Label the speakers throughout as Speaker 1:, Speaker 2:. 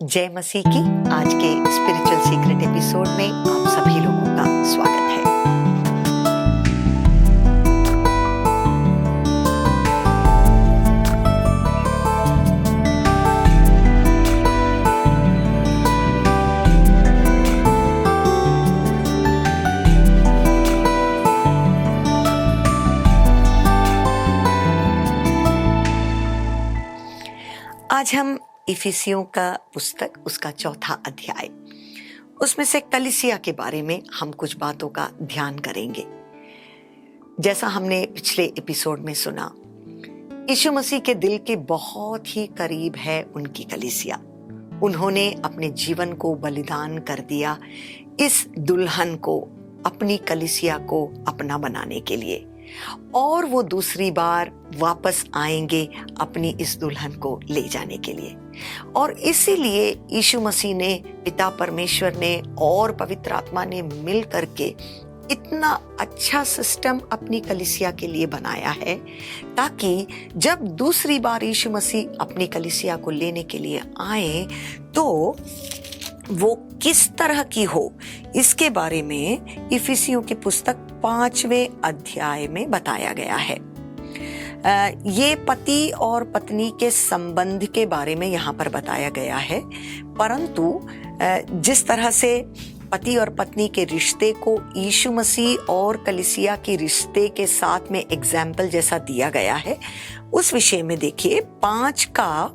Speaker 1: जय मसीह की। आज के स्पिरिचुअल सीक्रेट एपिसोड में आप सभी लोगों का स्वागत है। आज हम इफिसियों का पुस्तक उसका 4था अध्याय, उसमें से कलीसिया के बारे में हम कुछ बातों का ध्यान करेंगे। जैसा हमने पिछले एपिसोड में सुना, यीशु मसीह के दिल के बहुत ही करीब है उनकी कलीसिया। उन्होंने अपने जीवन को बलिदान कर दिया इस दुल्हन को, अपनी कलीसिया को अपना बनाने के लिए, और वो दूसरी बार वापस आएंगे अपनी इस दुल्हन को ले जाने के लिए। और इसीलिए यीशु मसीह ने, पिता परमेश्वर ने और पवित्र आत्मा ने मिल करके इतना अच्छा सिस्टम अपनी कलीसिया के लिए बनाया है, ताकि जब दूसरी बार यीशु मसीह अपनी कलीसिया को लेने के लिए आए तो वो किस तरह की हो, इसके बारे में इफिसियों की पुस्तक 5वें अध्याय में बताया गया है। ये पति और पत्नी के संबंध के बारे में यहाँ पर बताया गया है, परंतु जिस तरह से पति और पत्नी के रिश्ते को यीशु मसीह और कलीसिया के रिश्ते के साथ में एग्जाम्पल जैसा दिया गया है, उस विषय में देखिए 5 का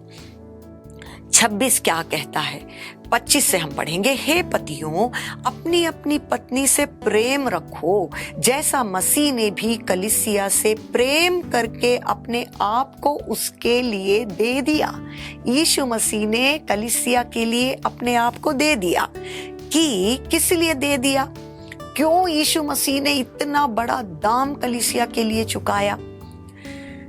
Speaker 1: 26 क्या कहता है। 25 से हम पढ़ेंगे, हे पतियों, अपनी अपनी पत्नी से प्रेम रखो, जैसा मसीह ने भी कलीसिया से प्रेम करके अपने आप को उसके लिए दे दिया। यीशु मसीह ने कलीसिया के लिए अपने आप को दे दिया। कि किस लिए दे दिया? क्यों यीशु मसीह ने इतना बड़ा दाम कलीसिया के लिए चुकाया?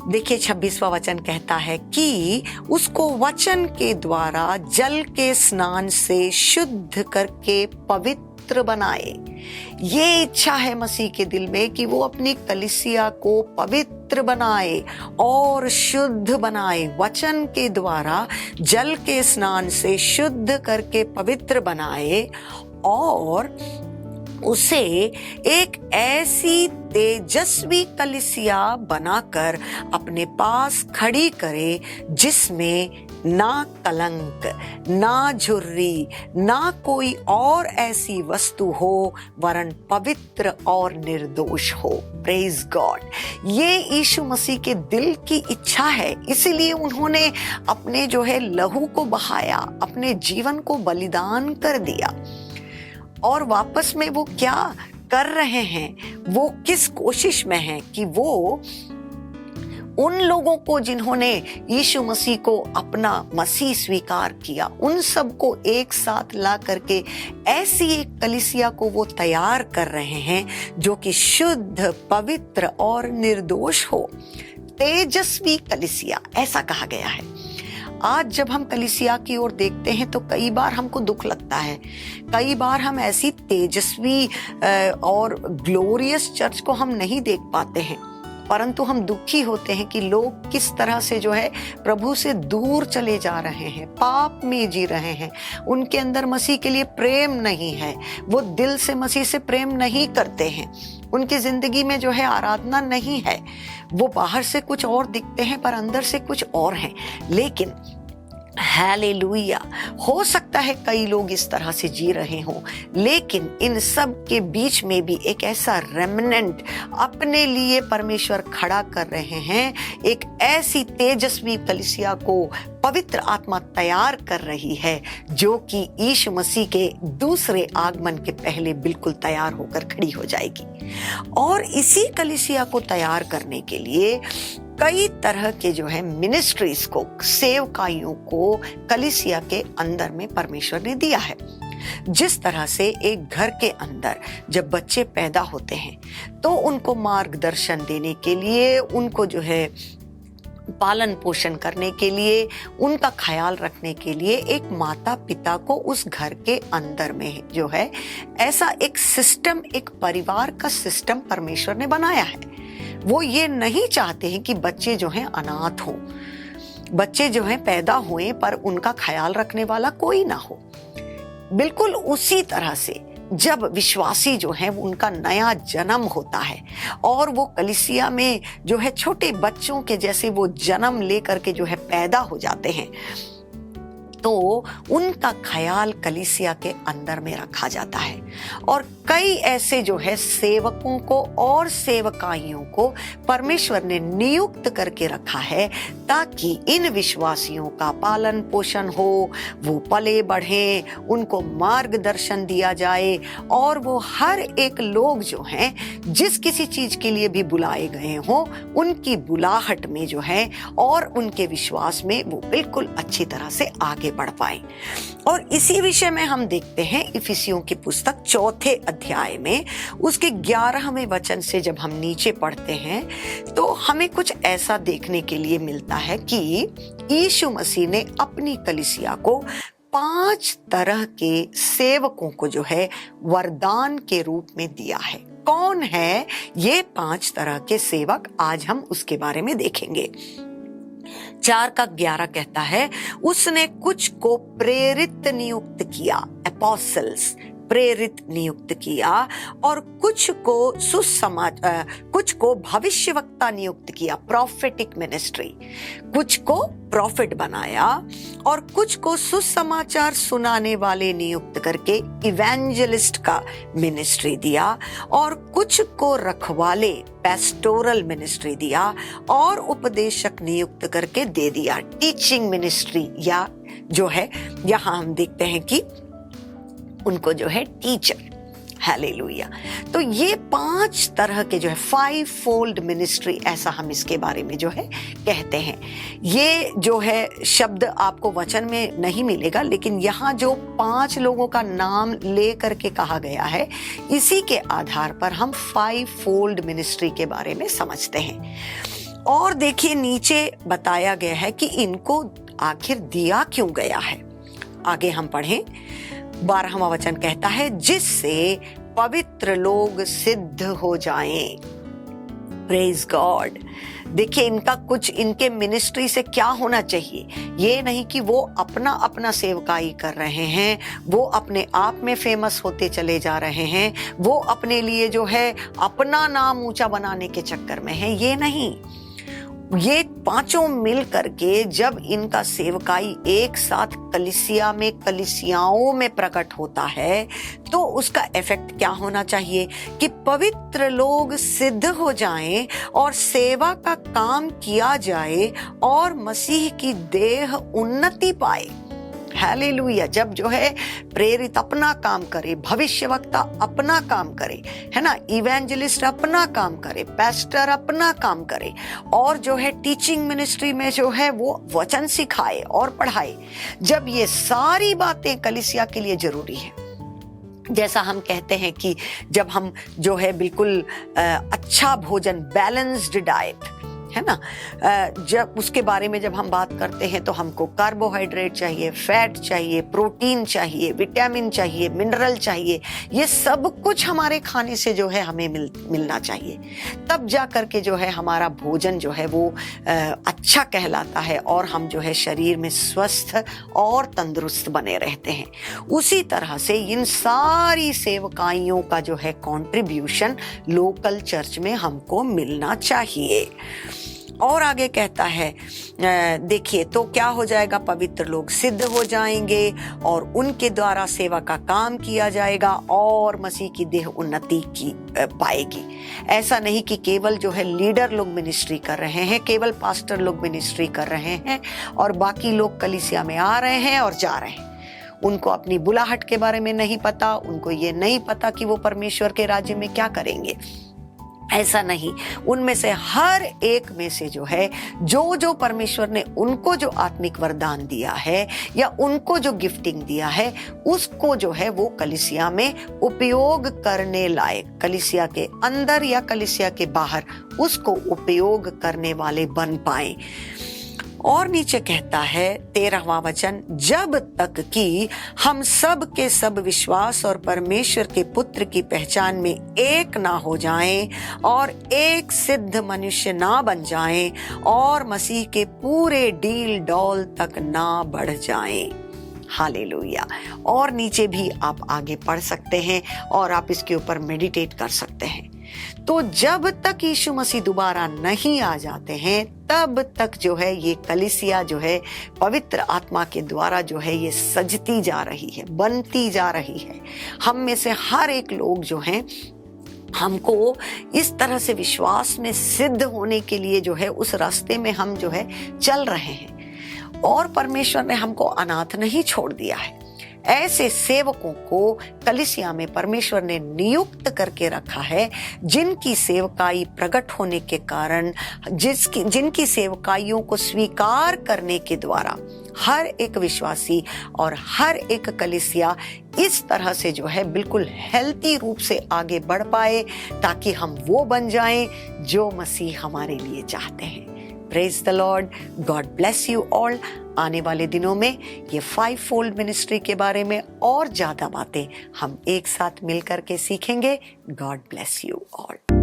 Speaker 1: देखिए 26वां वचन कहता है कि उसको वचन के द्वारा जल के स्नान से शुद्ध करके पवित्र बनाए। ये इच्छा है मसीह के दिल में कि वो अपनी कलीसिया को पवित्र बनाए और शुद्ध बनाए। वचन के द्वारा जल के स्नान से शुद्ध करके पवित्र बनाए और उसे एक ऐसी तेजस्वी कलीसिया बनाकर अपने पास खड़ी करे, जिसमें ना कलंक, ना झुर्री, ना कोई और ऐसी वस्तु हो, वरन पवित्र और निर्दोष हो। Praise God. ये यीशु मसीह के दिल की इच्छा है, इसीलिए उन्होंने अपने लहू को बहाया, अपने जीवन को बलिदान कर दिया। और वापस में वो क्या कर रहे हैं, वो किस कोशिश में हैं कि वो उन लोगों को जिन्होंने यीशु मसीह को अपना मसीह स्वीकार किया, उन सबको एक साथ ला करके ऐसी एक कलीसिया को वो तैयार कर रहे हैं जो कि शुद्ध, पवित्र और निर्दोष हो। तेजस्वी कलीसिया ऐसा कहा गया है। आज जब हम कलीसिया की ओर देखते हैं तो कई बार हमको दुख लगता है। कई बार हम ऐसी तेजस्वी और ग्लोरियस चर्च को हम नहीं देख पाते हैं, परंतु हम दुखी होते हैं कि लोग किस तरह से प्रभु से दूर चले जा रहे हैं, पाप में जी रहे हैं। उनके अंदर मसीह के लिए प्रेम नहीं है, वो दिल से मसीह से प्रेम नहीं करते हैं, उनकी जिंदगी में आराधना नहीं है। वो बाहर से कुछ और दिखते हैं पर अंदर से कुछ और हैं। लेकिन हालेलुया, हो सकता है कई लोग इस तरह से जी रहे हों, लेकिन इन सब के बीच में भी एक ऐसा रेमनेंट अपने लिए परमेश्वर खड़ा कर रहे हैं। एक ऐसी तेजस्वी कलीसिया को पवित्र आत्मा तैयार कर रही है, जो कि यीशु मसीह के दूसरे आगमन के पहले बिल्कुल तैयार होकर खड़ी हो जाएगी। और इसी कलीसिया को तैयार करने के लिए कई तरह के मिनिस्ट्रीज को, सेवकाइयों को कलीसिया के अंदर में परमेश्वर ने दिया है। जिस तरह से एक घर के अंदर जब बच्चे पैदा होते हैं तो उनको मार्गदर्शन देने के लिए, उनको पालन पोषण करने के लिए, उनका ख्याल रखने के लिए एक माता पिता को उस घर के अंदर में ऐसा एक सिस्टम, एक परिवार का सिस्टम परमेश्वर ने बनाया है। वो ये नहीं चाहते हैं कि बच्चे अनाथ हों। बच्चे जो हैं पैदा हुए पर उनका ख्याल रखने वाला कोई ना हो। बिल्कुल उसी तरह से जब विश्वासी जो है उनका नया जन्म होता है और वो कलीसिया में जो है छोटे बच्चों के जैसे वो जन्म लेकर के जो है पैदा हो जाते हैं, तो उनका ख्याल कलीसिया के अंदर में रखा जाता है। और कई ऐसे जो है सेवकों को और सेवकाइयों को परमेश्वर ने नियुक्त करके रखा है ताकि इन विश्वासियों का पालन पोषण हो, वो पले बढ़े, उनको मार्गदर्शन दिया जाए और वो हर एक लोग जो हैं जिस किसी चीज के लिए भी बुलाए गए हों उनकी बुलाहट में जो है और उनके विश्वास में वो बिल्कुल अच्छी तरह से आगे बढ़ पाए। और इसी विषय में हम देखते हैं इफिसियों की पुस्तक 4 अध्याय में उसके 11वें वचन से जब हम नीचे पढ़ते हैं तो हमें कुछ ऐसा देखने के लिए मिलता है कि यीशु मसीह ने अपनी कलीसिया को 5 तरह के सेवकों को जो है वरदान के रूप में दिया है। कौन है ये 5 तरह के सेवक, आज हम उसके बारे में देखेंगे। 4:11 कहता है, उसने कुछ को प्रेरित नियुक्त किया, एपोस्टल्स, प्रेरित नियुक्त किया, और कुछ को भविष्यवक्ता नियुक्त किया, प्रॉफेटिक मिनिस्ट्री, कुछ को प्रॉफिट बनाया, और कुछ को सुसमाचार सुनाने वाले नियुक्त करके इवेंजलिस्ट का मिनिस्ट्री दिया, और कुछ को रखवाले, पेस्टोरल मिनिस्ट्री दिया, और उपदेशक नियुक्त करके दे दिया, टीचिंग मिनिस्ट्री, या जो है यहां हम देखते हैं कि उनको जो है टीचर, हालेलुया। तो ये 5 तरह के जो है 5 फोल्ड मिनिस्ट्री, ऐसा हम इसके बारे में जो है कहते हैं। ये जो है शब्द आपको वचन में नहीं मिलेगा, लेकिन यहाँ जो 5 लोगों का नाम ले करके कहा गया है, इसी के आधार पर हम 5 फोल्ड मिनिस्ट्री के बारे में समझते हैं। और देखिए नीचे बताया गया है कि इनको आखिर दिया क्यों गया है। आगे हम पढ़ें, 12वां वचन कहता है, जिससे पवित्र लोग सिद्ध हो जाएं। Praise God. देखिए इनका कुछ, इनके मिनिस्ट्री से क्या होना चाहिए, ये नहीं कि वो अपना अपना सेवकाई कर रहे हैं, वो अपने आप में फेमस होते चले जा रहे हैं, वो अपने लिए जो है अपना नाम ऊंचा बनाने के चक्कर में है, ये नहीं। ये 5 मिल करके जब इनका सेवकाई एक साथ कलीसिया में, कलीसियाओं में प्रकट होता है, तो उसका इफेक्ट क्या होना चाहिए कि पवित्र लोग सिद्ध हो जाएं और सेवा का काम किया जाए और मसीह की देह उन्नति पाए। हालेलुया। जब जो है प्रेरित अपना काम करे, भविष्यवक्ता अपना काम करे, है ना, इवेंजलिस्ट अपना काम करे, पास्टर अपना काम करे, और जो है टीचिंग मिनिस्ट्री में जो है वो वचन सिखाए और पढ़ाए, जब ये सारी बातें कलीसिया के लिए जरूरी है। जैसा हम कहते हैं कि जब हम जो है बिल्कुल अच्छा भोजन, बैलेंस्ड डाइट, है ना, जब उसके बारे में जब हम बात करते हैं तो हमको कार्बोहाइड्रेट चाहिए, फैट चाहिए, प्रोटीन चाहिए, विटामिन चाहिए, मिनरल चाहिए, ये सब कुछ हमारे खाने से जो है हमें मिलना चाहिए। तब जा करके जो है हमारा भोजन जो है वो अच्छा कहलाता है और हम जो है शरीर में स्वस्थ और तंदुरुस्त बने रहते हैं। उसी तरह से इन सारी सेवकाइयों का जो है कंट्रीब्यूशन लोकल चर्च में हमको मिलना चाहिए। और आगे कहता है, देखिए तो क्या हो जाएगा, पवित्र लोग सिद्ध हो जाएंगे और उनके द्वारा सेवा का काम किया जाएगा और मसीह की देह उन्नति की पाएगी। ऐसा नहीं कि केवल जो है लीडर लोग मिनिस्ट्री कर रहे हैं, केवल पास्टर लोग मिनिस्ट्री कर रहे हैं और बाकी लोग कलीसिया में आ रहे हैं और जा रहे हैं। उनको अपनी बुलाहट के बारे में नहीं पता, उनको ये नहीं पता कि वो परमेश्वर के राज्य में क्या करेंगे। ऐसा नहीं, उनमें से हर एक में से जो है जो परमेश्वर ने उनको जो आत्मिक वरदान दिया है या उनको जो गिफ्टिंग दिया है, उसको जो है वो कलीसिया में उपयोग करने लायक, कलीसिया के अंदर या कलीसिया के बाहर उसको उपयोग करने वाले बन पाए। और नीचे कहता है 13वां वचन, जब तक कि हम सब के सब विश्वास और परमेश्वर के पुत्र की पहचान में एक ना हो जाएं और एक सिद्ध मनुष्य ना बन जाएं और मसीह के पूरे डील डौल तक ना बढ़ जाएं। हालेलुया। और नीचे भी आप आगे पढ़ सकते हैं और आप इसके ऊपर मेडिटेट कर सकते हैं। तो जब तक यीशु मसीह दोबारा नहीं आ जाते हैं तब तक जो है ये कलीसिया जो है पवित्र आत्मा के द्वारा जो है ये सजती जा रही है, बनती जा रही है। हम में से हर एक लोग जो हैं हमको इस तरह से विश्वास में सिद्ध होने के लिए जो है उस रास्ते में हम जो है चल रहे हैं और परमेश्वर ने हमको अनाथ नहीं छोड़ दिया है। ऐसे सेवकों को कलीसिया में परमेश्वर ने नियुक्त करके रखा है जिनकी सेवकाई प्रकट होने के कारण, जिनकी सेवकाइयों को स्वीकार करने के द्वारा हर एक विश्वासी और हर एक कलीसिया इस तरह से जो है बिल्कुल हेल्थी रूप से आगे बढ़ पाए ताकि हम वो बन जाएं जो मसीह हमारे लिए चाहते हैं। Praise the Lord, God bless you all. आने वाले दिनों में ये 5-fold मिनिस्ट्री के बारे में और ज्यादा बातें हम एक साथ मिलकर के सीखेंगे। God bless you all.